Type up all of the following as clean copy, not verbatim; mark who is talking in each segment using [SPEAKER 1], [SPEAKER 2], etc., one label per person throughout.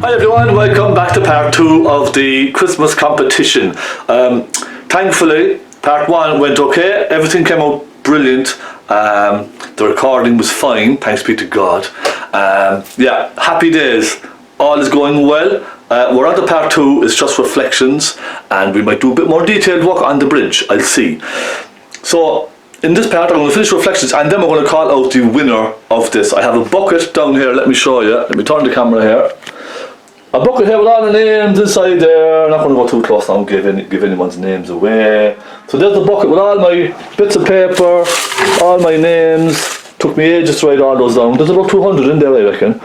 [SPEAKER 1] Hi everyone, welcome back to part 2 of the Christmas competition. Thankfully, part 1 went okay, everything came out brilliant, the recording was fine, thanks be to God. Yeah, happy days, all is going well. We're on to part 2, it's just reflections, and we might do a bit more detailed work on the bridge, I'll see. So, in this part I'm going to finish reflections and then we're going to call out the winner of this. I have a bucket down here, let me show you, let me turn the camera here. A bucket here with all the names inside there. I'm not going to go too close now and give anyone's names away. So there's the bucket with all my bits of paper, all my names. Took me ages to write all those down. There's about 200 in there, I reckon.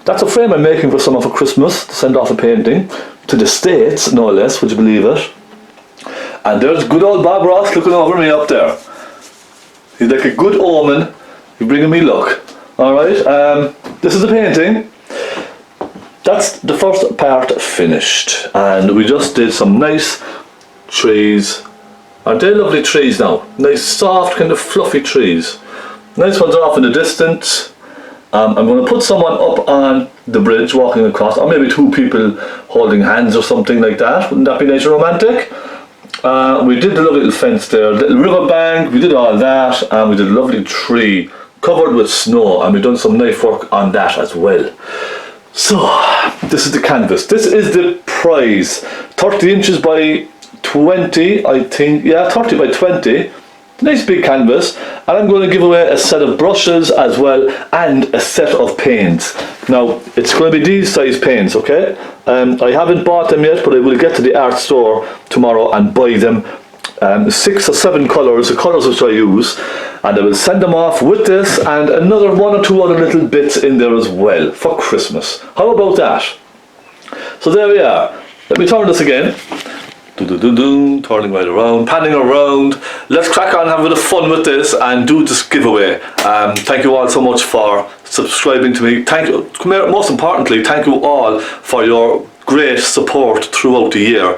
[SPEAKER 1] That's a frame I'm making for someone for Christmas to send off a painting to the States, no less, would you believe it? And there's good old Bob Ross looking over me up there. He's like a good omen. He's bringing me luck. Alright, this is the painting. That's the first part finished, and we just did some nice trees. Aren't they lovely trees now? Nice soft kind of fluffy trees. Nice ones off in the distance. I'm going to put someone up on the bridge walking across, or maybe two people holding hands or something like that. Wouldn't that be nice and romantic? We did the lovely little fence there, little river bank, we did all that, and we did a lovely tree covered with snow, and we've done some nice work on that as well. So, this is the canvas. This is the prize. 30 inches by 20, I think. Yeah, 30 by 20. Nice big canvas. And I'm going to give away a set of brushes as well and a set of paints. Now, it's going to be these size paints, okay? I haven't bought them yet, but I will get to the art store tomorrow and buy them. 6 or 7 colours, the colours which I use, and I will send them off with this and another 1 or 2 other little bits in there as well for Christmas. How about that? So there we are. Let me turn this again. Turning right around, panning around. Let's crack on, have a bit of fun with this and do this giveaway. Thank you all so much for subscribing to me. Thank you, most importantly, thank you all for your great support throughout the year.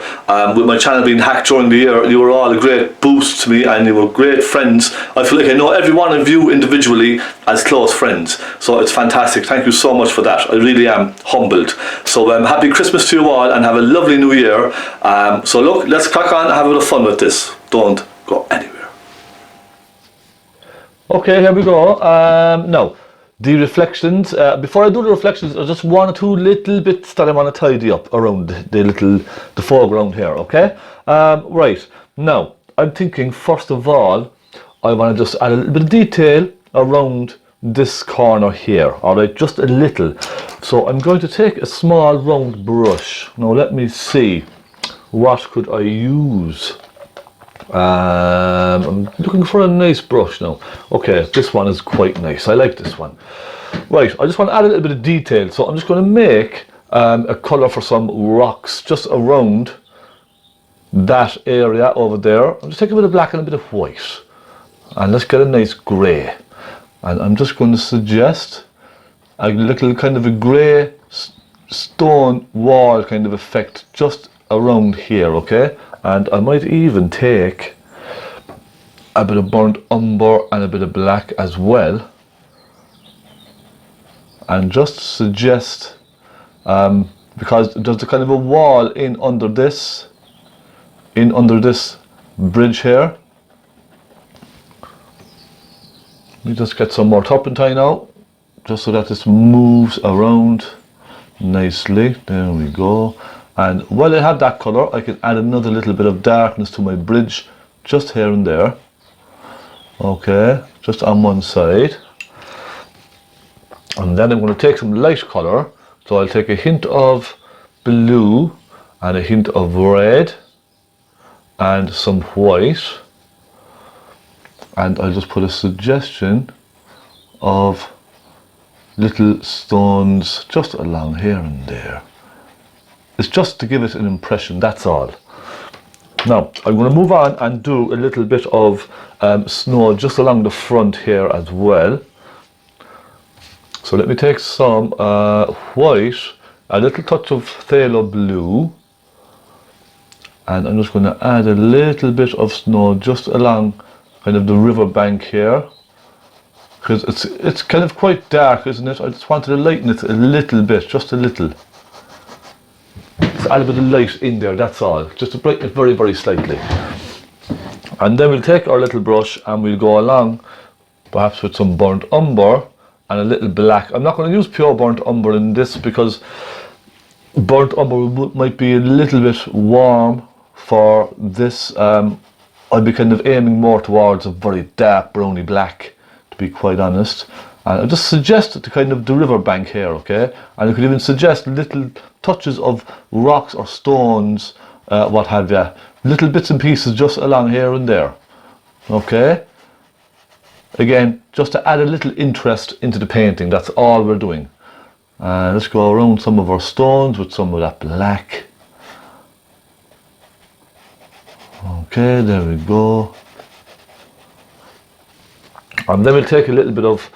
[SPEAKER 1] With my channel being hacked during the year, you were all a great boost to me and you were great friends. I feel like I know every one of you individually as close friends, so it's fantastic. Thank you so much for that. I really am humbled. So happy Christmas to you all and have a lovely new year. So look, let's crack on and have a bit of fun with this. Don't go anywhere. Okay, here we go. Now, the reflections, before I do the reflections, there's just 1 or 2 little bits that I want to tidy up around the foreground here, okay? Right, now, I'm thinking first of all, I want to just add a little bit of detail around this corner here, alright, just a little. So I'm going to take a small round brush. Now let me see, what could I use? I'm looking for a nice brush now. Okay, this one is quite nice. I like this one. Right, I just want to add a little bit of detail. So I'm just going to make a colour for some rocks just around that area over there. I'm just taking a bit of black and a bit of white. And let's get a nice grey. And I'm just going to suggest a little kind of a grey stone wall kind of effect just around here, okay? And I might even take a bit of burnt umber and a bit of black as well, and just suggest because there's a kind of a wall in under this bridge here. Let me just get some more turpentine now, just so that this moves around nicely. There we go. And while I have that colour, I can add another little bit of darkness to my bridge, just here and there. Okay, just on one side. And then I'm going to take some light colour. So I'll take a hint of blue and a hint of red and some white. And I'll just put a suggestion of little stones just along here and there. It's just to give it an impression, that's all. Now, I'm going to move on and do a little bit of snow just along the front here as well. So let me take some white, a little touch of phaylo blue, and I'm just going to add a little bit of snow just along kind of the river bank here. because it's kind of quite dark, isn't it? I just wanted to lighten it a little bit, just a little. Just add a bit of light in there, that's all. Just to brighten it very, very slightly. And then we'll take our little brush and we'll go along, perhaps with some burnt umber and a little black. I'm not going to use pure burnt umber in this because burnt umber might be a little bit warm for this. I'd be kind of aiming more towards a very dark browny black, to be quite honest. And I just suggest the kind of the river bank here, okay? And you could even suggest little touches of rocks or stones, what have you. Little bits and pieces just along here and there, okay? Again, just to add a little interest into the painting, that's all we're doing. Let's go around some of our stones with some of that black. Okay, there we go. And then we'll take a little bit of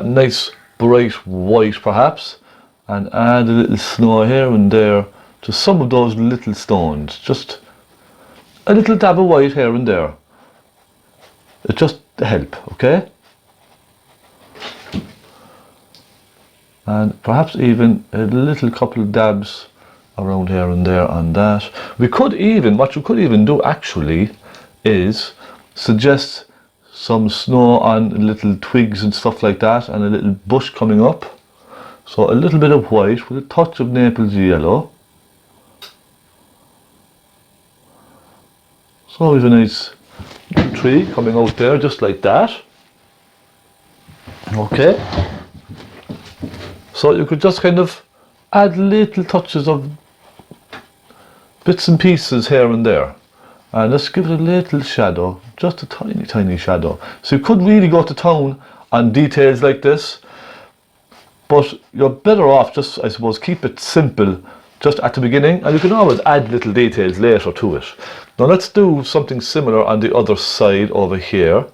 [SPEAKER 1] nice bright white perhaps and add a little snow here and there to some of those little stones. Just a little dab of white here and there. It's just to help, okay? And perhaps even a little couple of dabs around here and there on that. We could even, what you could even do actually is suggest some snow on little twigs and stuff like that and a little bush coming up. So a little bit of white with a touch of Naples yellow. So we have a nice tree coming out there just like that. Okay. So you could just kind of add little touches of bits and pieces here and there. And let's give it a little shadow, just a tiny, tiny shadow. So you could really go to town on details like this, but you're better off just, I suppose, keep it simple just at the beginning, and you can always add little details later to it. Now let's do something similar on the other side over here.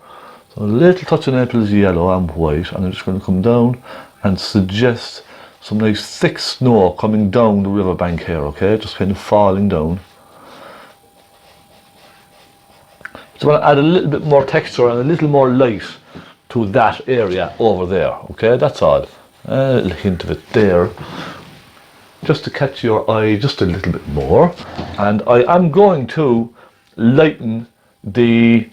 [SPEAKER 1] So a little touch of Naples yellow and white, and I'm just going to come down and suggest some nice thick snow coming down the riverbank here, okay? Just kind of falling down. Just want to add a little bit more texture and a little more light to that area over there, okay? That's all. A little hint of it there, just to catch your eye just a little bit more. And I am going to lighten the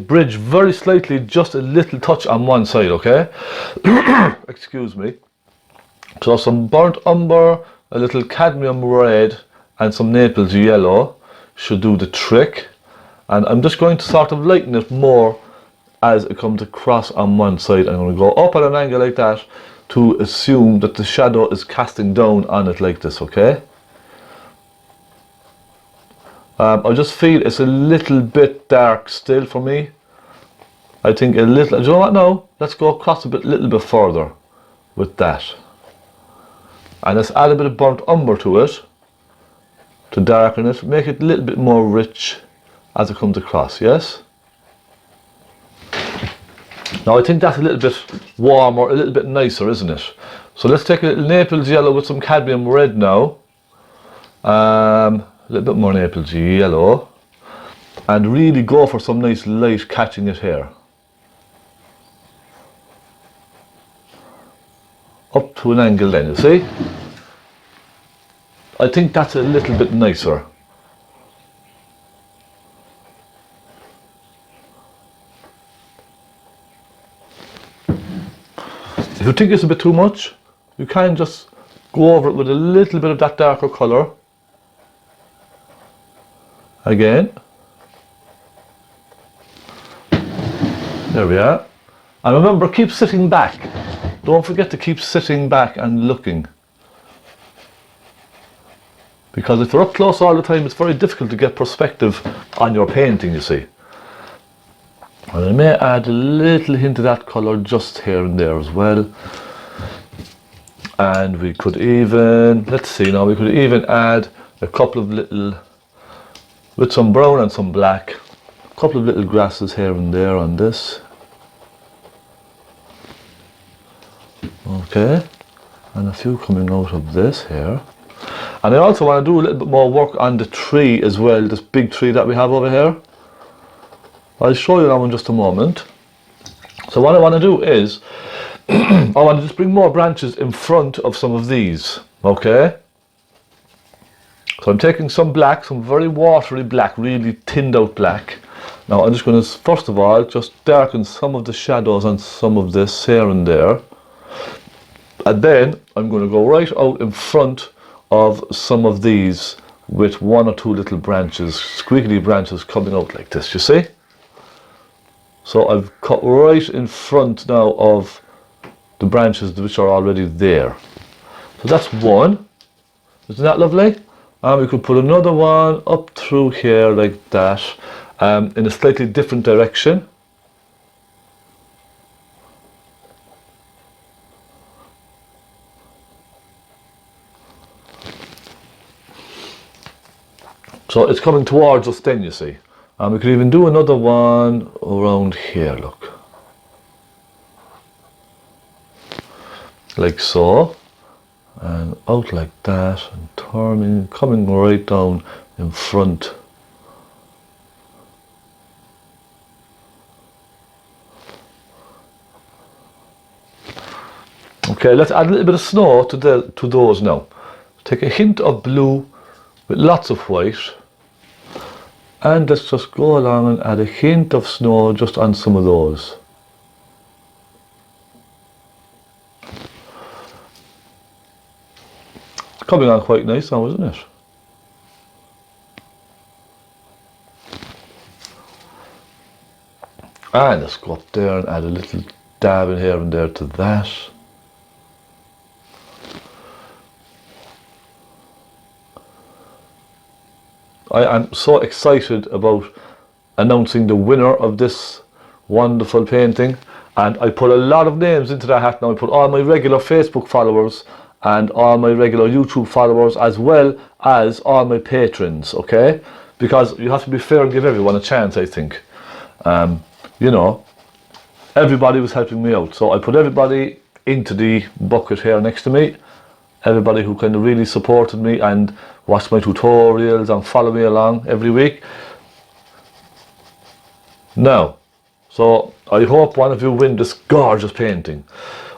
[SPEAKER 1] bridge very slightly, just a little touch on one side, okay? Excuse me. So some burnt umber, a little cadmium red and some Naples yellow should do the trick. And I'm just going to sort of lighten it more as it comes across on one side. I'm going to go up at an angle like that to assume that the shadow is casting down on it like this, okay? I just feel it's a little bit dark still for me. I think a little, do you know what now? Let's go across a little bit further with that. And let's add a bit of burnt umber to it, to darken it, make it a little bit more rich as it comes across, yes? Now I think that's a little bit warmer, a little bit nicer, isn't it? So let's take a little Naples yellow with some cadmium red now. A little bit more Naples yellow. And really go for some nice light catching it here. Up to an angle then, you see? I think that's a little bit nicer. If you think it's a bit too much, you can just go over it with a little bit of that darker colour. Again. There we are. And remember, keep sitting back. Don't forget to keep sitting back and looking. Because if you're up close all the time, it's very difficult to get perspective on your painting, you see. And I may add a little hint of that colour just here and there as well. And we could even, let's see now, we could even add a couple of little, with some brown and some black, a couple of little grasses here and there on this. Okay, and a few coming out of this here. And I also want to do a little bit more work on the tree as well, this big tree that we have over here. I'll show you now in just a moment. So what I want to do is, I want to just bring more branches in front of some of these, okay? So I'm taking some black, some very watery black, really thinned out black. Now I'm just going to, first of all, just darken some of the shadows on some of this here and there. And then I'm going to go right out in front of some of these with one or two little branches, squiggly branches coming out like this, you see? So I've cut right in front now of the branches which are already there. So that's one. Isn't that lovely? And we could put another one up through here like that, in a slightly different direction. So it's coming towards us then, you see. And we could even do another one around here, look. Like so. And out like that, and turning, coming right down in front. Okay, let's add a little bit of snow to those now. Take a hint of blue with lots of white, and let's just go along and add a hint of snow just on some of those. Coming on quite nice now, isn't it? And let's go up there and add a little dab in here and there to that. I am so excited about announcing the winner of this wonderful painting, and I put a lot of names into that hat now. I put all my regular Facebook followers and all my regular YouTube followers, as well as all my patrons, okay? Because you have to be fair and give everyone a chance, I think. You know, everybody was helping me out, so I put everybody into the bucket here next to me. Everybody who kind of really supported me and watched my tutorials and followed me along every week. Now, so I hope one of you win this gorgeous painting.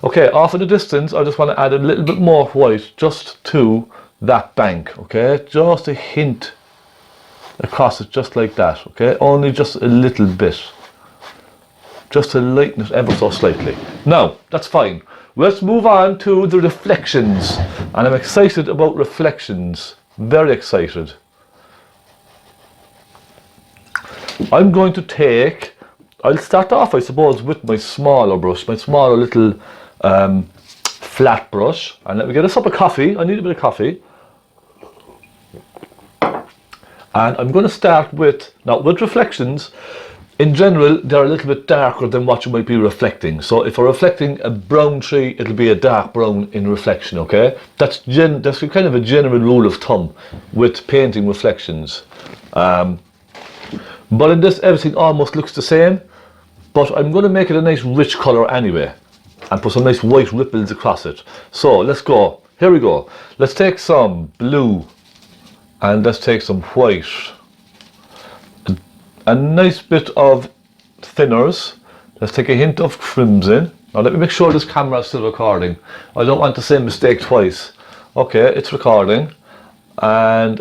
[SPEAKER 1] Okay, off in the distance, I just want to add a little bit more white just to that bank, okay? Just a hint across it, just like that, okay? Only just a little bit. Just to lighten it ever so slightly. Now, that's fine. Let's move on to the reflections. And I'm excited about reflections. Very excited. I'm going to take, I'll start off, I suppose, with my smaller brush, my smaller little flat brush. And let me get a cup of coffee. I need a bit of coffee. And I'm going to start with, now with reflections, in general, they're a little bit darker than what you might be reflecting. So if you're reflecting a brown tree, it'll be a dark brown in reflection, okay? That's kind of a general rule of thumb with painting reflections. But in this, everything almost looks the same. But I'm going to make it a nice rich colour anyway, and put some nice white ripples across it. So let's go. Here we go. Let's take some blue, and let's take some white. A nice bit of thinners. Let's take a hint of crimson. Now let me make sure this camera is still recording. I don't want the same mistake twice. Okay, it's recording. And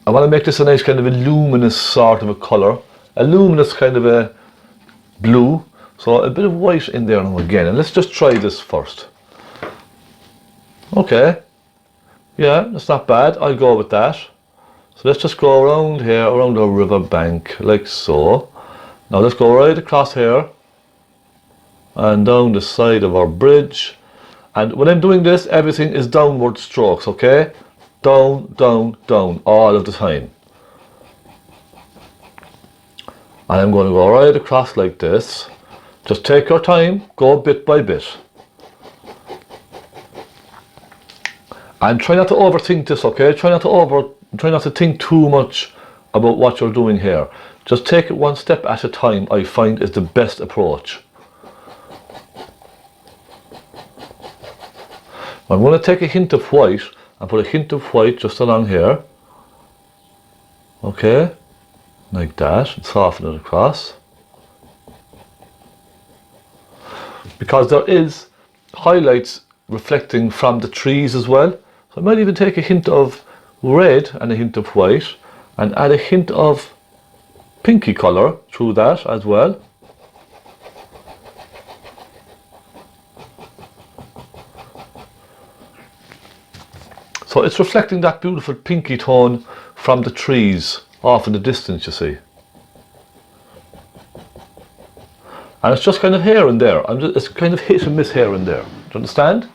[SPEAKER 1] I want to make this a nice kind of a luminous sort of a colour. A luminous kind of a blue. So a bit of white in there now again. And let's just try this first. Okay. Yeah, that's not bad. I'll go with that. So let's just go around here, around the river bank, like so. Now let's go right across here and down the side of our bridge. And when I'm doing this, everything is downward strokes, okay? Down, down, down, all of the time. And I'm going to go right across like this. Just take your time, go bit by bit. And try not to overthink this, okay? Try not to think too much about what you're doing here. Just take it one step at a time, I find, is the best approach. I'm going to take a hint of white and put a hint of white just along here. Okay, like that, and soften it across. because there is highlights reflecting from the trees as well. So I might even take a hint of red and a hint of white and add a hint of pinky colour through that as well. So it's reflecting that beautiful pinky tone from the trees off in the distance, you see. And it's just kind of here and there. It's kind of hit and miss here and there. Do you understand?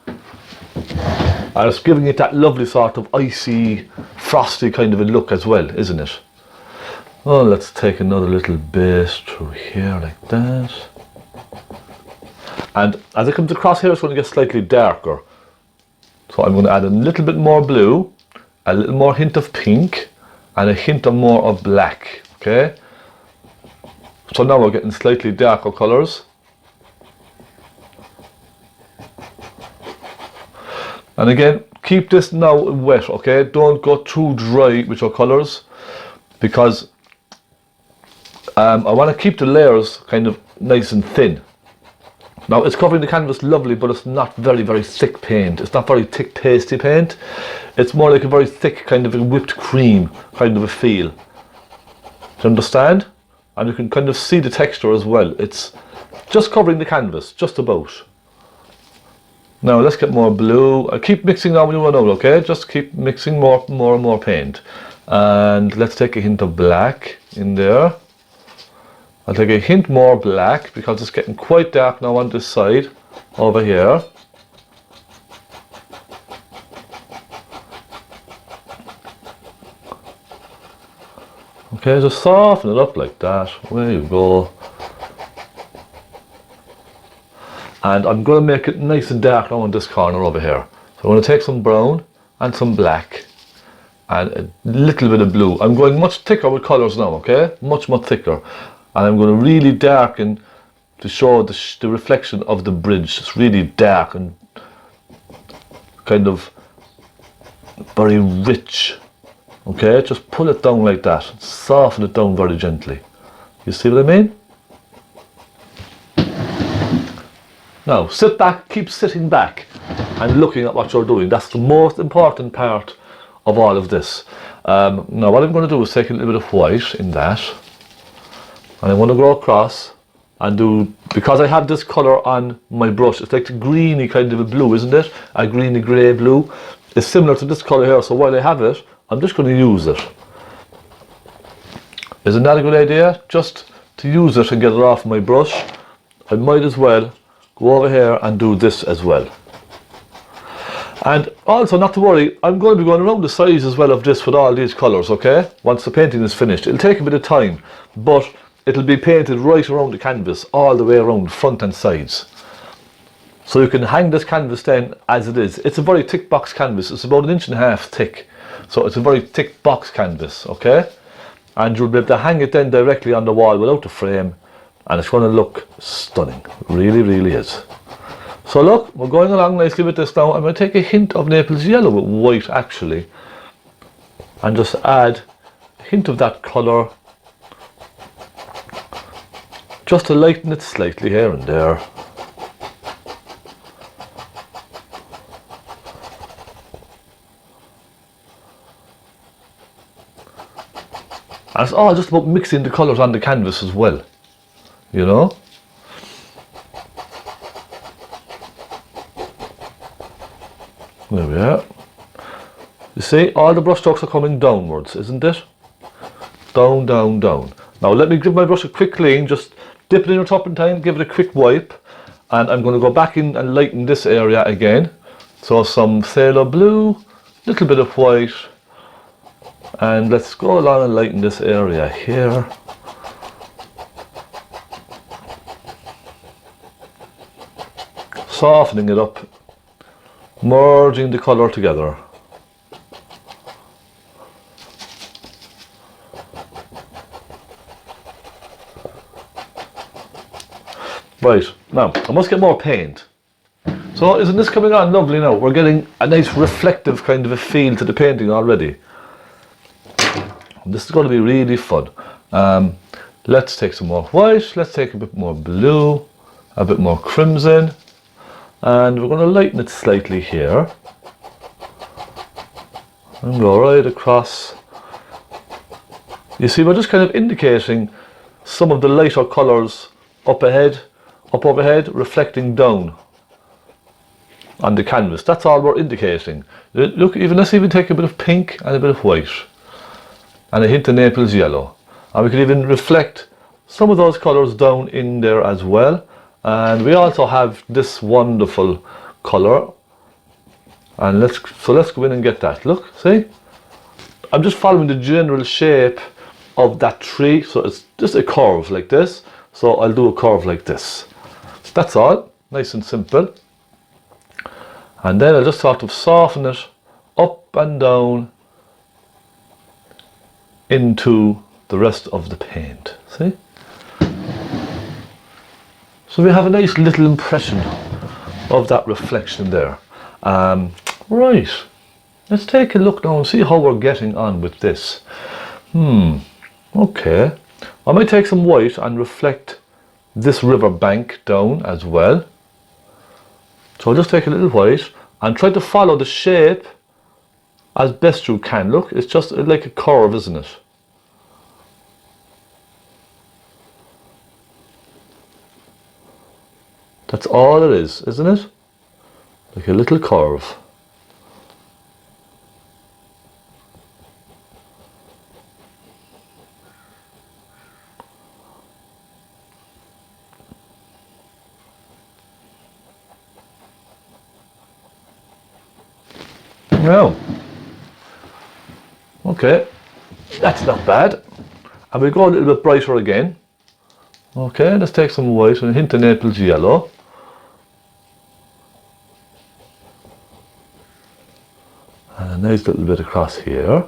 [SPEAKER 1] And it's giving it that lovely sort of icy, frosty kind of a look as well, isn't it? Oh, let's take another little bit through here like that. And as it comes across here, it's going to get slightly darker. So I'm going to add a little bit more blue, a little more hint of pink, and a hint of more of black, okay? So now we're getting slightly darker colours. And again, keep this now wet, okay? Don't go too dry with your colours, because I want to keep the layers kind of nice and thin. Now it's covering the canvas lovely, but it's not very, very thick paint. It's not very thick pasty paint. It's more like a very thick kind of a whipped cream kind of a feel. Do you understand? And you can kind of see the texture as well. It's just covering the canvas, just about. Now let's get more blue. Keep mixing now when you run out, okay? Just keep mixing more and more paint. And let's take a hint of black in there. I'll take a hint more black because it's getting quite dark now on this side over here. Okay, just soften it up like that. There you go. And I'm going to make it nice and dark now on this corner over here. So I'm going to take some brown and some black and a little bit of blue. I'm going much thicker with colours now, okay? Much thicker. And I'm going to really darken to show the reflection of the bridge. It's really dark and kind of very rich. Okay, just pull it down like that. Soften it down very gently. You see what I mean? Now, sit back, keep sitting back and looking at what you're doing. That's the most important part of all of this. Now, what I'm going to do is take a little bit of white in that. And I want to go across and do, because I have this colour on my brush, it's like the greeny kind of a blue, isn't it? A greeny grey blue. It's similar to this colour here, so while I have it, I'm just going to use it. Isn't that a good idea? Just to use it and get it off my brush, I might as well go over here and do this as well. And also, not to worry, I'm going to be going around the sides as well of this with all these colours, okay? Once the painting is finished. It'll take a bit of time, but it'll be painted right around the canvas, all the way around, front and sides. So you can hang this canvas then as it is. It's a very thick box canvas. It's about 1.5 inches thick. So it's a very thick box canvas, okay? And you'll be able to hang it then directly on the wall without the frame. And it's going to look stunning. Really, really is. So look, we're going along nicely with this now. I'm going to take a hint of Naples yellow with white actually. And just add a hint of that colour. Just to lighten it slightly here and there. And it's all just about mixing the colours on the canvas as well, you know. There we are. You see, all the brush strokes are coming downwards, isn't it? Down, down, down. Now let me give my brush a quick clean, just dip it in your turpentine, give it a quick wipe, and I'm going to go back in and lighten this area again. So some phaylo blue, little bit of white, and let's go along and lighten this area here. Softening it up, merging the colour together. Right, now I must get more paint. So isn't this coming on lovely now? We're getting a nice reflective kind of a feel to the painting already. This is going to be really fun. Let's take some more white, let's take a bit more blue, a bit more crimson, and we're going to lighten it slightly here and go right across. You see, we're just kind of indicating some of the lighter colours up overhead, reflecting down on the canvas. That's all we're indicating. Look, let's even take a bit of pink and a bit of white and a hint of Naples yellow, and we can even reflect some of those colours down in there as well. And we also have this wonderful colour, and let's go in and get that. Look, see, I'm just following the general shape of that tree, so it's just a curve like this. So I'll do a curve like this. That's all, nice and simple. And then I'll just sort of soften it up and down into the rest of the paint. See? So we have a nice little impression of that reflection there. Right, let's take a look now and see how we're getting on with this. Okay, I might take some white and reflect this river bank down as well. So I'll just take a little white and try to follow the shape as best you can. Look, it's just like a curve, isn't it? That's all it is, isn't it? Like a little curve. Now, okay, that's not bad. And we'll go a little bit brighter again. Okay, let's take some white and a hint of Naples yellow. And a nice little bit across here.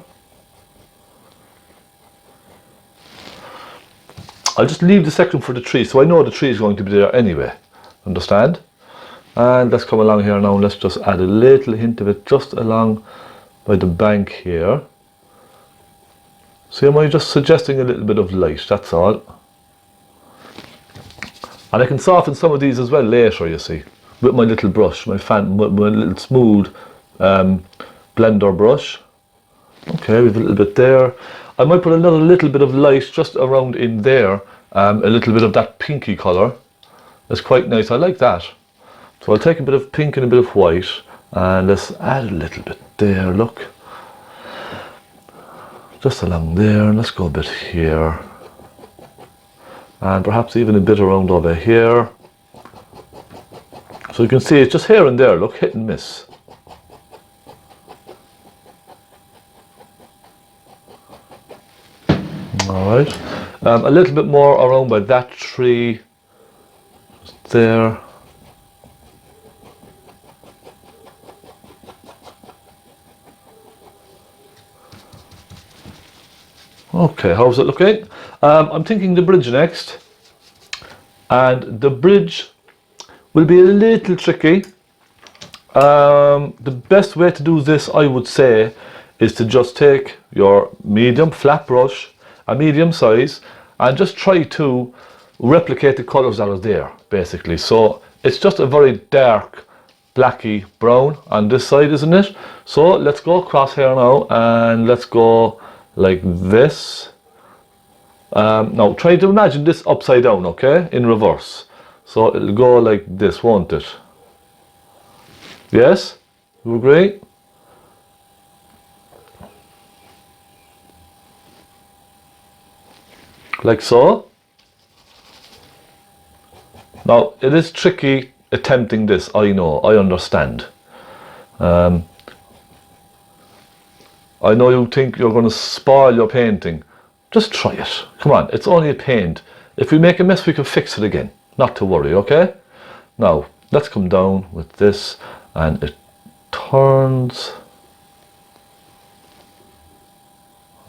[SPEAKER 1] I'll just leave the section for the tree, so I know the tree is going to be there anyway. Understand? And let's come along here now and let's just add a little hint of it just along by the bank here. See, am I just suggesting a little bit of light, that's all. And I can soften some of these as well later, you see, with my little brush, my little smooth blender brush. Okay, we have a little bit there. I might put another little bit of light just around in there, a little bit of that pinky colour. That's quite nice, I like that. So I'll take a bit of pink and a bit of white and let's add a little bit there, look. Just along there, and let's go a bit here. And perhaps even a bit around over here. So you can see it's just here and there, look, hit and miss. Alright, a little bit more around by that tree, just there. Okay, how's it looking? I'm thinking the bridge next, and the bridge will be a little tricky. The best way to do this, I would say, is to just take your medium flat brush, a medium size, and just try to replicate the colours that are there, basically. So it's just a very dark blacky brown on this side, isn't it? So let's go across here now and let's go like this. Now try to imagine this upside down, okay, in reverse. So it'll go like this, won't it? Yes, you agree? Like so. Now it is tricky attempting this, I know, I understand. I know you think you're going to spoil your painting. Just try it. Come on, it's only a paint. If we make a mess, we can fix it again. Not to worry, okay? Now, let's come down with this, and it turns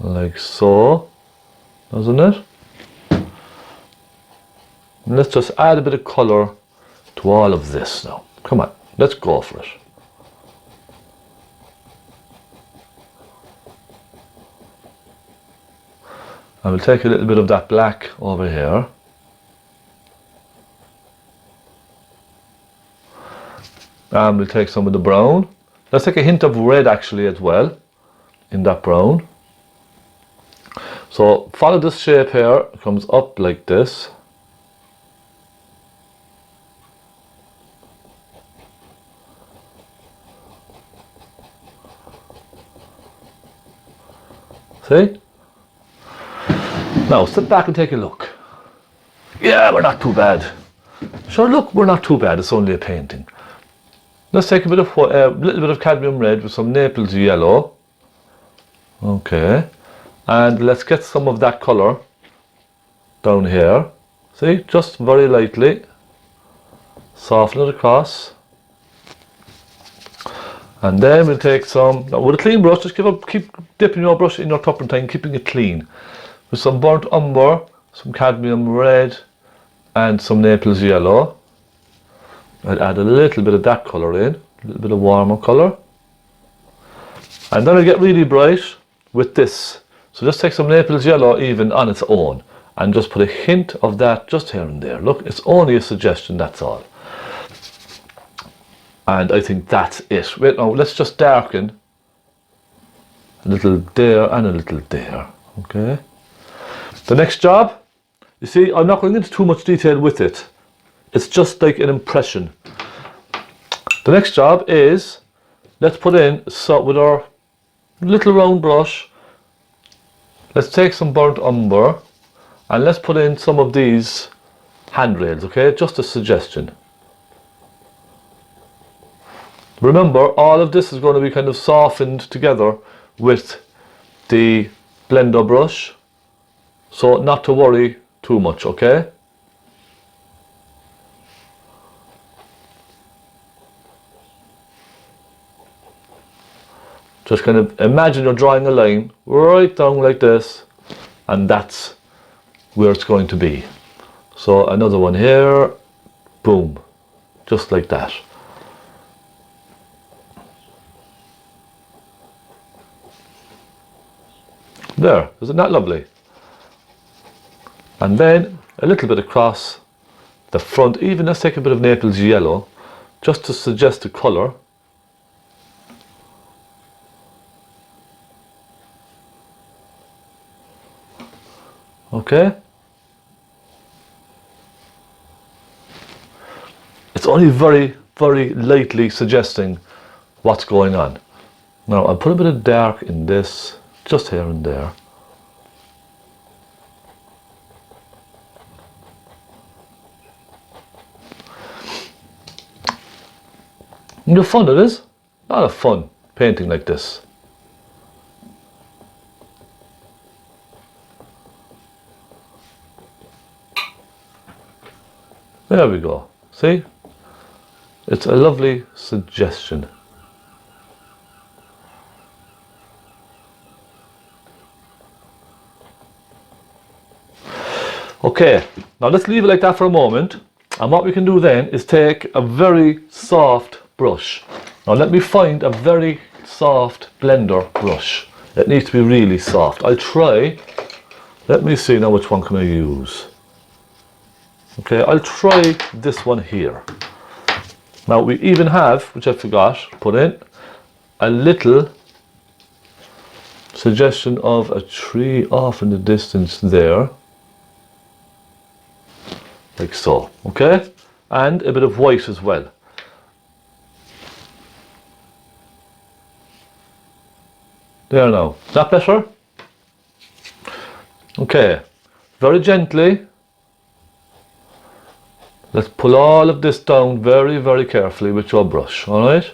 [SPEAKER 1] like so, doesn't it? And let's just add a bit of colour to all of this now. Come on, let's go for it. I will take a little bit of that black over here. And we'll take some of the brown. Let's take a hint of red actually as well in that brown. So follow this shape here, it comes up like this. See? Now sit back and take a look. Yeah, we're not too bad. Sure, look, we're not too bad, it's only a painting. Let's take a little bit of cadmium red with some Naples yellow. Okay. And let's get some of that colour down here. See, just very lightly. Soften it across. And then we'll take some, now with a clean brush, just keep dipping your brush in your turpentine, keeping it clean. With some burnt umber, some cadmium red, and some Naples yellow. I'll add a little bit of that colour in, a little bit of warmer colour. And then I'll get really bright with this. So just take some Naples yellow even on its own and just put a hint of that just here and there. Look, it's only a suggestion, that's all. And I think that's it. Wait, now let's just darken a little there and a little there. Okay. The next job, you see, I'm not going into too much detail with it. It's just like an impression. The next job is, let's put in, so with our little round brush, let's take some burnt umber and let's put in some of these handrails, okay? Just a suggestion. Remember, all of this is going to be kind of softened together with the blender brush, so not to worry too much, okay? Just kind of imagine you're drawing a line right down like this, and that's where it's going to be. So another one here, boom, just like that. There, isn't that lovely? And then a little bit across the front, even let's take a bit of Naples yellow, just to suggest the colour. Okay? It's only very, very lightly suggesting what's going on. Now I'll put a bit of dark in this, just here and there. You know, fun it is. A lot of fun painting like this. There we go. See? It's a lovely suggestion. Okay, now let's leave it like that for a moment. And what we can do then is take a very soft brush. Now let me find a very soft blender brush. It needs to be really soft. I'll try. Let me see now, which one can I use? Okay, I'll try this one here. Now we even have, which I forgot, put in a little suggestion of a tree off in the distance there. Like so, okay? And a bit of white as well. There now, is that better? Okay, very gently. Let's pull all of this down very, very carefully with your brush, alright?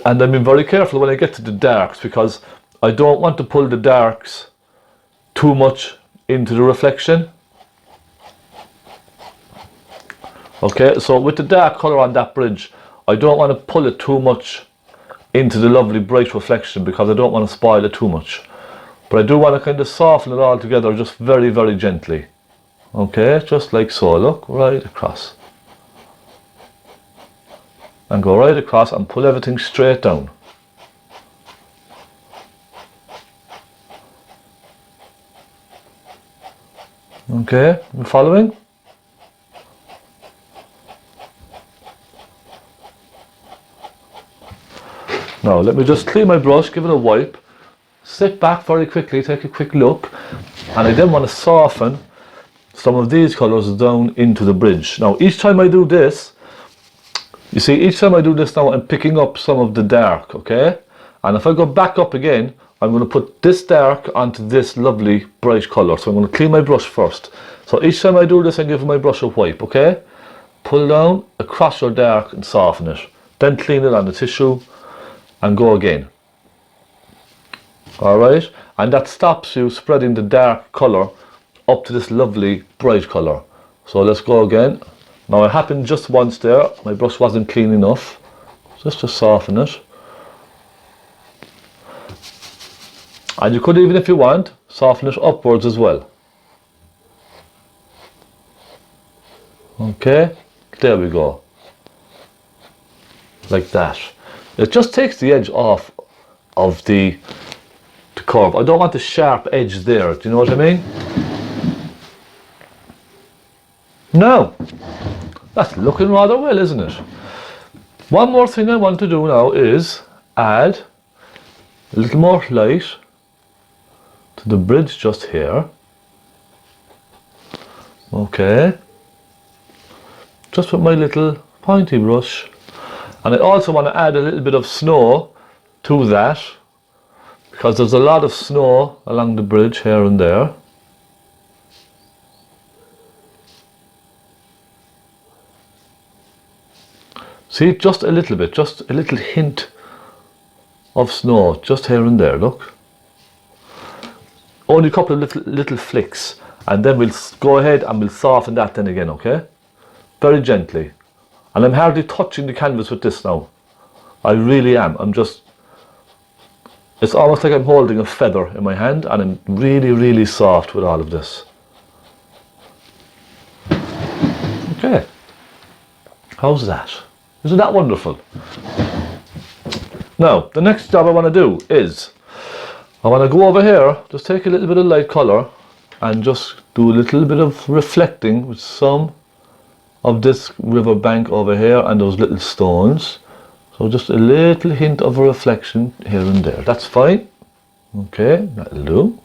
[SPEAKER 1] And I mean very careful when I get to the darks, because I don't want to pull the darks too much into the reflection. Okay, so with the dark colour on that bridge, I don't want to pull it too much into the lovely bright reflection, because I don't want to spoil it too much. But I do want to kind of soften it all together just very, very gently. Okay, just like so, look, right across. And go right across and pull everything straight down. Okay, you following? Now let me just clean my brush, give it a wipe, sit back very quickly, take a quick look, and I then want to soften some of these colours down into the bridge. Now each time I do this, you see, each time I do this now I'm picking up some of the dark, okay? And if I go back up again, I'm going to put this dark onto this lovely bright colour. So I'm going to clean my brush first. So each time I do this, I give my brush a wipe, okay? Pull down across your dark and soften it. Then clean it on the tissue and go again. Alright? And that stops you spreading the dark colour up to this lovely bright colour. So let's go again. Now it happened just once there. My brush wasn't clean enough. Just to soften it. And you could even, if you want, soften it upwards as well. Okay, there we go. Like that. It just takes the edge off of the curve. I don't want the sharp edge there, do you know what I mean? Now, that's looking rather well, isn't it? One more thing I want to do now is add a little more light to the bridge just here. Okay, just with my little pointy brush, and I also want to add a little bit of snow to that because there's a lot of snow along the bridge here and there. See, just a little bit, just a little hint of snow just here and there, look. Only a couple of little flicks, and then we'll go ahead and we'll soften that then again, okay? Very gently. And I'm hardly touching the canvas with this now. I really am. I'm just, it's almost like I'm holding a feather in my hand, and I'm really, really soft with all of this. Okay. How's that? Isn't that wonderful? Now, the next job I want to do is, I want to go over here, just take a little bit of light colour and just do a little bit of reflecting with some of this river bank over here and those little stones. So just a little hint of a reflection here and there. That's fine. Okay, that'll do.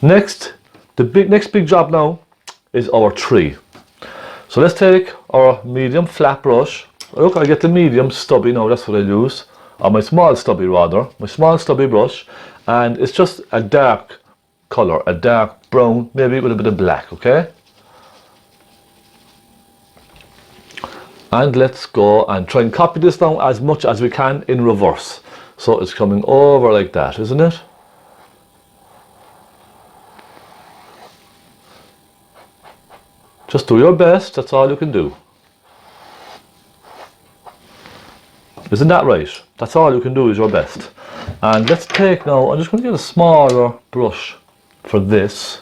[SPEAKER 1] Next, the next big job now is our tree. So let's take our medium flat brush. Look, I get the medium stubby now, that's what I use. Or my small stubby rather, my small stubby brush. And it's just a dark colour, a dark brown, maybe with a bit of black, okay? And let's go and try and copy this down as much as we can in reverse. So it's coming over like that, isn't it? Just do your best, that's all you can do. Isn't that right? That's all you can do is your best. And let's take now, I'm just going to get a smaller brush for this.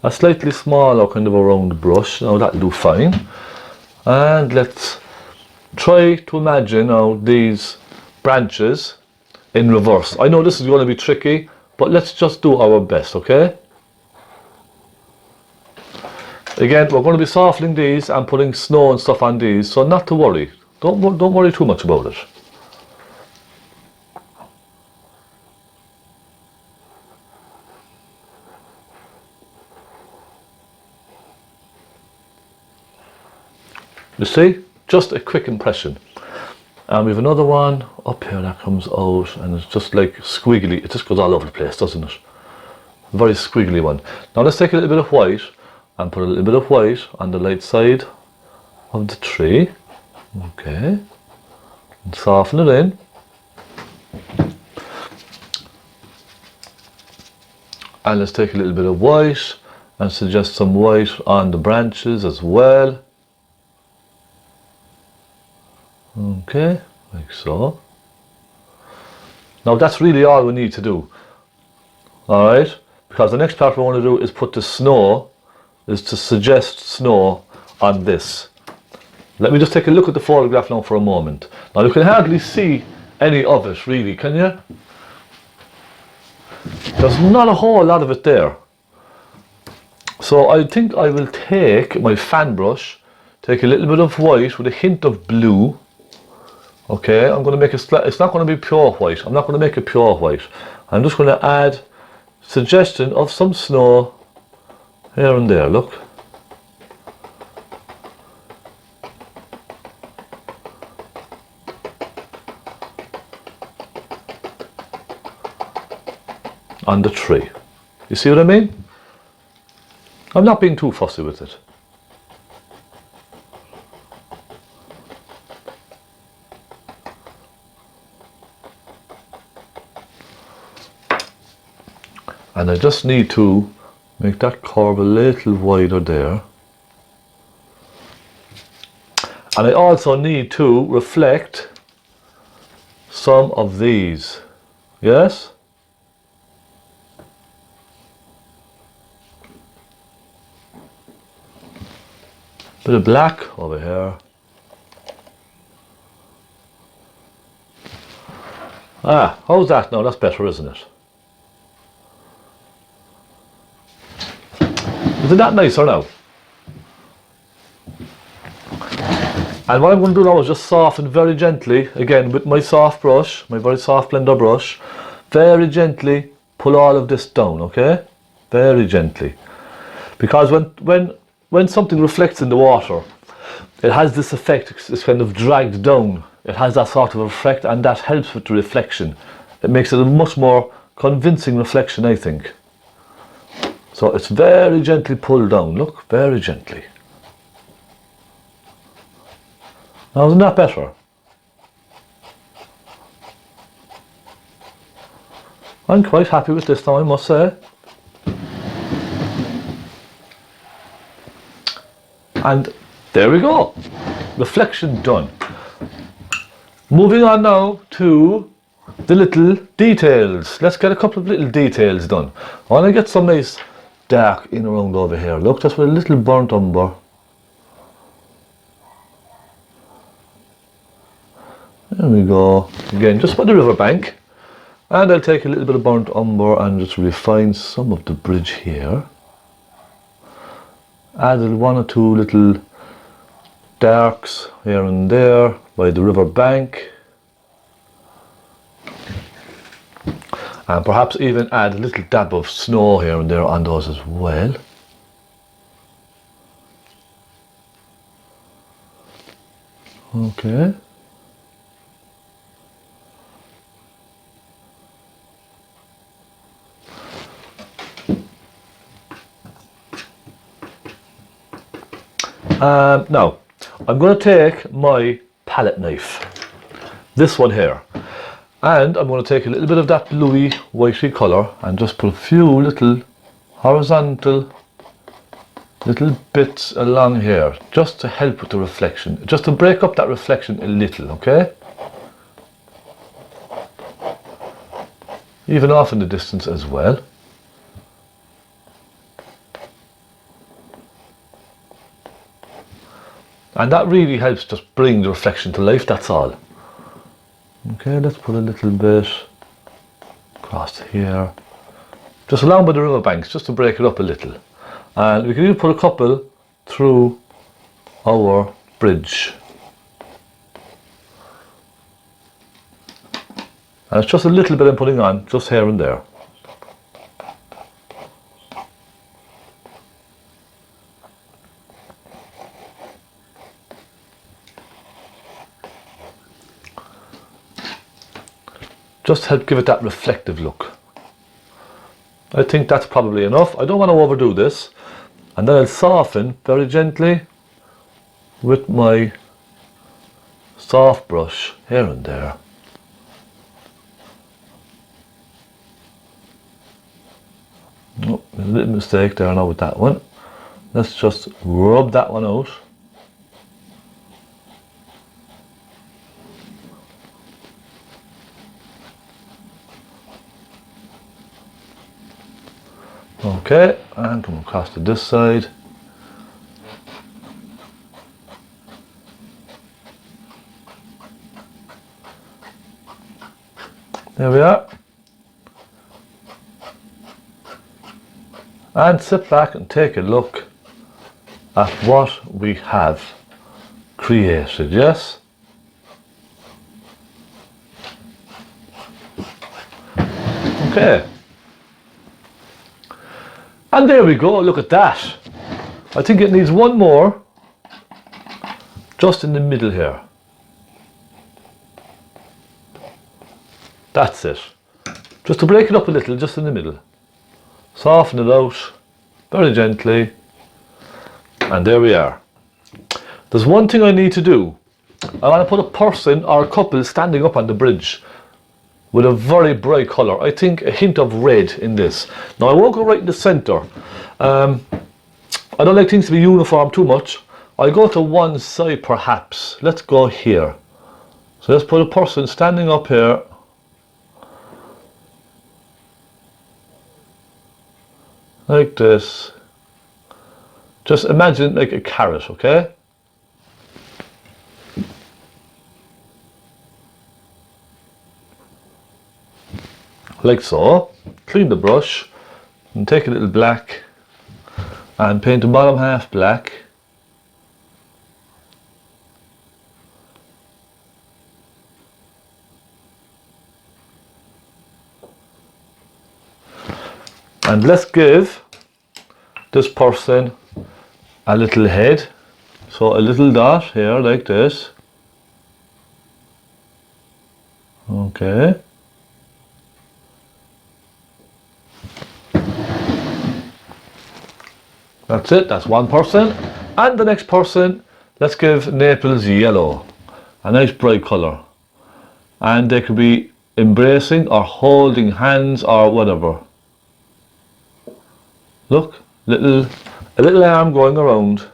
[SPEAKER 1] A slightly smaller kind of a round brush. Now that'll do fine. And let's try to imagine now these branches in reverse. I know this is going to be tricky, but let's just do our best, okay? Again, we're going to be softening these and putting snow and stuff on these, so not to worry. Don't worry too much about it. You see, just a quick impression. And we have another one up here that comes out and it's just like squiggly. It just goes all over the place, doesn't it? A very squiggly one. Now let's take a little bit of white and put a little bit of white on the light side of the tree. Okay. And soften it in. And let's take a little bit of white and suggest some white on the branches as well. Okay, like so. Now that's really all we need to do. Alright? Because the next part we want to do is put the snow, is to suggest snow on this. Let me just take a look at the photograph now for a moment. Now you can hardly see any of it really, can you? There's not a whole lot of it there. So I think I will take my fan brush, take a little bit of white with a hint of blue. Okay, I'm going to make it's not going to be pure white. I'm not going to make it pure white. I'm just going to add suggestion of some snow here and there, look. On the tree. You see what I mean? I'm not being too fussy with it. And I just need to make that curve a little wider there. And I also need to reflect some of these. Yes? Bit of black over here. Ah, how's that now? That's better, isn't it? Isn't that nicer now? And what I'm going to do now is just soften very gently, again with my soft brush, my very soft blender brush, very gently pull all of this down, okay? Very gently. Because when something reflects in the water, it has this effect, it's kind of dragged down. It has that sort of effect, and that helps with the reflection. It makes it a much more convincing reflection, I think. So it's very gently pulled down, look, very gently. Now isn't that better? I'm quite happy with this now, I must say. And there we go. Reflection done. Moving on now to the little details. Let's get a couple of little details done. I want to get some nice dark in around over here. Look, just with a little burnt umber. There we go. Again, just by the riverbank. And I'll take a little bit of burnt umber and just refine some of the bridge here. Added one or two little darks here and there by the riverbank. And perhaps even add a little dab of snow here and there on those as well. Okay. Now, I'm going to take my palette knife, this one here, and I'm going to take a little bit of that bluey, whitey colour and just put a few little horizontal little bits along here, just to help with the reflection, just to break up that reflection a little, okay? Even off in the distance as well. And that really helps just bring the reflection to life, that's all. Okay, let's put a little bit across here. Just along by the riverbanks, just to break it up a little. And we can even put a couple through our bridge. And it's just a little bit I'm putting on, just here and there. Just help give it that reflective look. I think that's probably enough. I don't want to overdo this. And then I'll soften very gently with my soft brush here and there. Oh, there's a little mistake there now with that one. Let's just rub that one out. Okay, and come across to this side. There we are. And sit back and take a look at what we have created, yes? Okay. And there we go, look at that. I think it needs one more just in the middle here. That's it. Just to break it up a little, just in the middle. Soften it out very gently. And there we are. There's one thing I need to do. I want to put a person or a couple standing up on the bridge with a very bright colour. I think a hint of red in this. Now I won't go right in the centre. I don't like things to be uniform too much. I'll go to one side perhaps. Let's go here. So let's put a person standing up here. Like this. Just imagine like a carrot, okay? Like so. Clean the brush and take a little black and paint the bottom half black. And let's give this person a little head. So a little dot here like this. Okay. That's it, that's one person. And the next person, let's give Naples yellow. A nice bright colour. And they could be embracing or holding hands or whatever. Look, a little arm going around.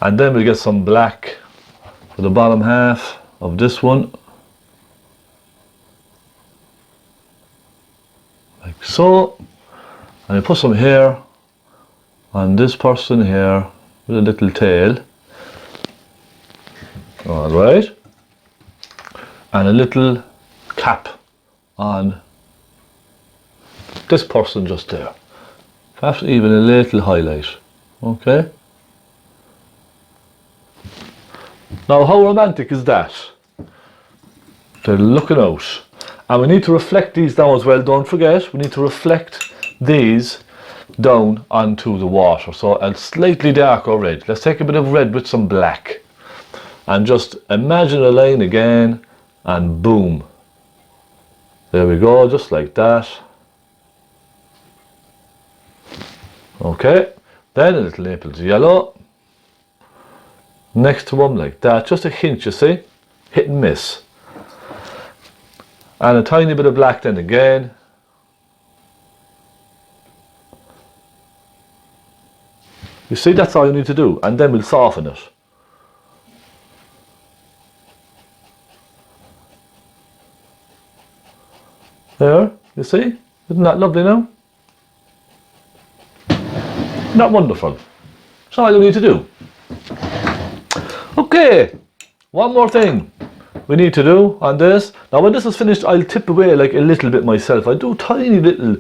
[SPEAKER 1] And then we get some black for the bottom half of this one. Like so. And I put some hair on this person here with a little tail. Alright. And a little cap on this person just there. Perhaps even a little highlight. Okay. Now how romantic is that? They're looking out. And we need to reflect these down as well, don't forget. We need to reflect these down onto the water. So a slightly darker red. Let's take a bit of red with some black. And just imagine a line again. And boom. There we go, just like that. Okay, then a little Naples yellow next to them like that, just a hint, you see, hit and miss. And a tiny bit of black then again. You see, that's all you need to do, and then we'll soften it. There, you see, isn't that lovely now? Not wonderful. That's all you need to do. Okay, one more thing we need to do on this. Now when this is finished, I'll tip away like a little bit myself. I do tiny little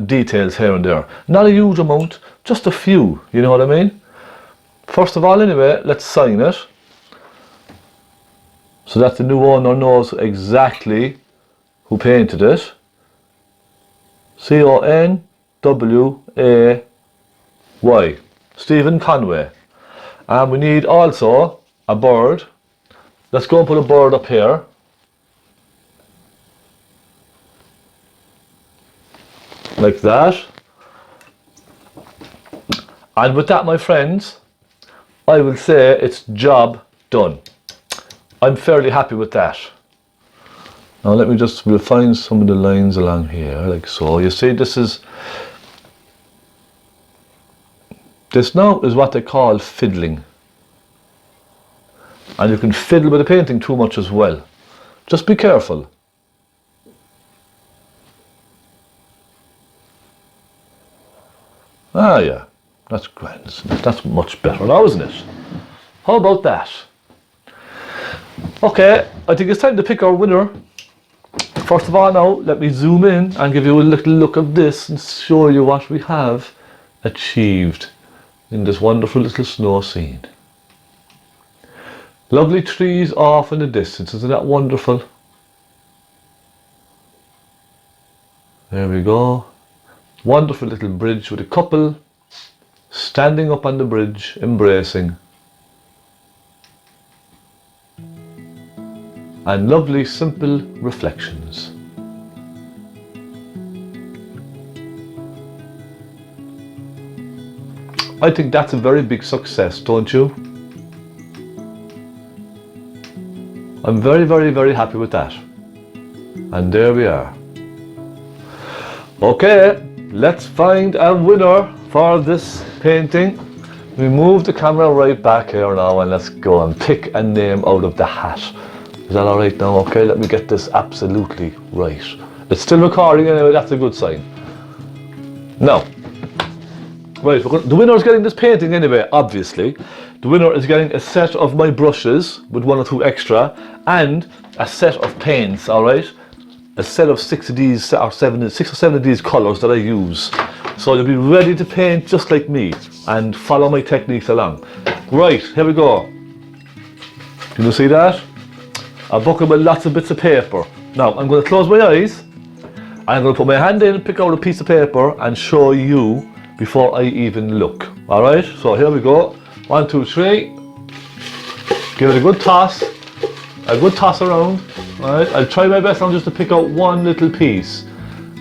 [SPEAKER 1] details here and there. Not a huge amount, just a few, you know what I mean? First of all anyway, let's sign it. So that the new owner knows exactly who painted it. Conway. Stephen Conway. And we need also a bird. Let's go and put a bird up here. Like that. And with that, my friends, I will say it's job done. I'm fairly happy with that. Now let me just refine some of the lines along here, like so. You see, this now is what they call fiddling. And you can fiddle with the painting too much as well. Just be careful. Ah yeah, that's grand, isn't it? That's much better now, isn't it? How about that? Okay, I think it's time to pick our winner. First of all now, let me zoom in and give you a little look of this and show you what we have achieved in this wonderful little snow scene. Lovely trees off in the distance, isn't that wonderful? There we go. Wonderful little bridge with a couple standing up on the bridge, embracing. And lovely, simple reflections. I think that's a very big success, don't you? I'm very, very, very happy with that. And there we are. Okay, let's find a winner for this painting. We move the camera right back here now and let's go and pick a name out of the hat. Is that alright now? Okay, let me get this absolutely right. It's still recording anyway, that's a good sign. Now, right, the winner is getting this painting anyway, obviously. The winner is getting a set of my brushes with 1 or 2 extra and a set of paints, alright? A set of 6 or 7 of these colours that I use. So you'll be ready to paint just like me and follow my techniques along. Right, here we go. Can you see that? A bucket with lots of bits of paper. Now I'm going to close my eyes. I'm going to put my hand in, pick out a piece of paper and show you before I even look. Alright, so here we go. 1, 2, 3. Give it a good toss. A good toss around. Alright, I'll try my best now just to pick out one little piece.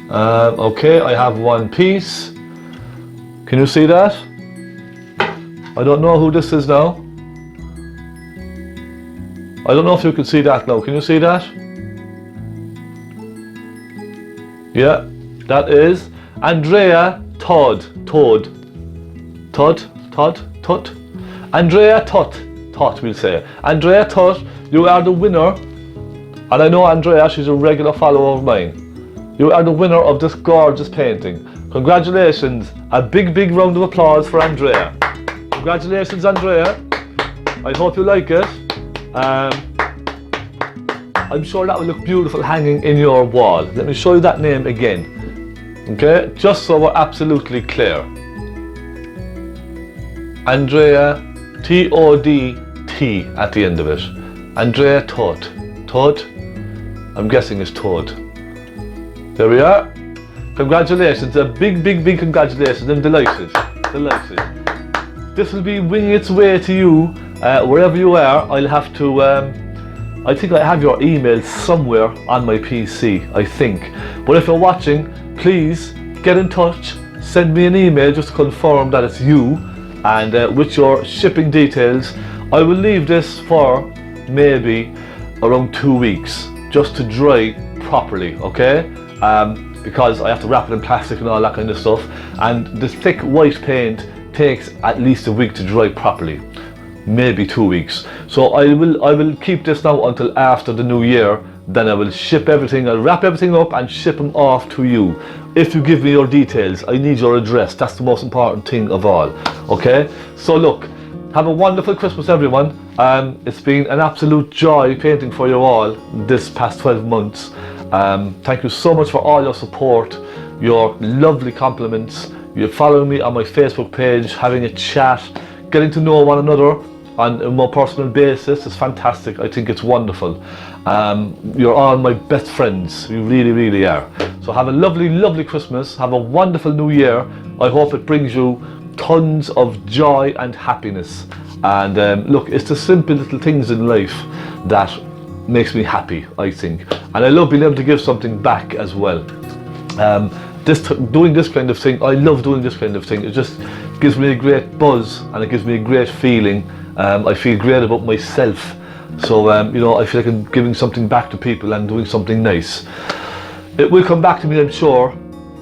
[SPEAKER 1] Okay, I have one piece. Can you see that? I don't know who this is now. I don't know if you can see that now. Can you see that? Yeah, that is Andrea Todd. Andrea Todd, we'll say. Andrea Todd, you are the winner. And I know Andrea, she's a regular follower of mine. You are the winner of this gorgeous painting. Congratulations. A big, big round of applause for Andrea. Congratulations, Andrea. I hope you like it. I'm sure that will look beautiful hanging in your wall. Let me show you that name again. Okay, just so we're absolutely clear. Andrea, T-O-D-T at the end of it. Andrea Todd. Todd? I'm guessing it's Todd. There we are. Congratulations, a big, big, big congratulations. I'm delighted. Delighted. This will be winging its way to you wherever you are. I'll have to, I think I have your email somewhere on my PC, I think. But if you're watching, please get in touch, send me an email just to confirm that it's you and with your shipping details. I will leave this for maybe around 2 weeks just to dry properly, okay? Because I have to wrap it in plastic and all that kind of stuff, and the thick white paint takes at least a week to dry properly, maybe 2 weeks. So I will keep this now until after the new year. Then I will ship everything, I'll wrap everything up and ship them off to you. If you give me your details, I need your address. That's the most important thing of all, okay? So look, have a wonderful Christmas, everyone. It's been an absolute joy painting for you all this past 12 months. Thank you so much for all your support, your lovely compliments. You're following me on my Facebook page, having a chat, getting to know one another on a more personal basis. It's fantastic. I think it's wonderful. You're all my best friends. You really, really are. So have a lovely, lovely Christmas. Have a wonderful New Year. I hope it brings you tons of joy and happiness. And look, it's the simple little things in life that makes me happy, I think. And I love being able to give something back as well. Doing this kind of thing, I love doing this kind of thing. It just gives me a great buzz and it gives me a great feeling. I feel great about myself. So, you know, I feel like I'm giving something back to people and doing something nice. It will come back to me, I'm sure.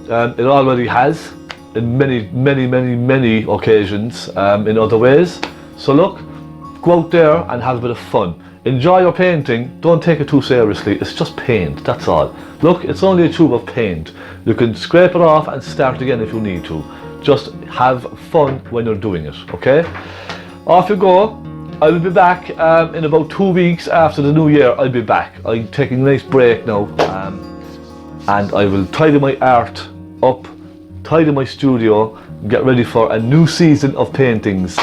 [SPEAKER 1] It already has in many, many, many, many occasions in other ways. So look, go out there and have a bit of fun. Enjoy your painting, don't take it too seriously, it's just paint, that's all. Look, it's only a tube of paint. You can scrape it off and start again if you need to. Just have fun when you're doing it, okay? Off you go. I will be back in about 2 weeks after the new year. I'll be back. I'm taking a nice break now and I will tidy my art up, tidy my studio, get ready for a new season of paintings.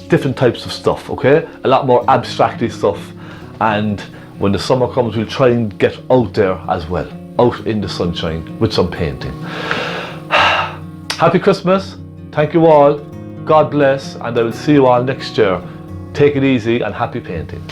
[SPEAKER 1] Different types of stuff, okay? A lot more abstracty stuff, and when the summer comes we'll try and get out there as well. out in the sunshine with some painting. Happy Christmas. Thank you all. God bless, and I will see you all next year. Take it easy and happy painting.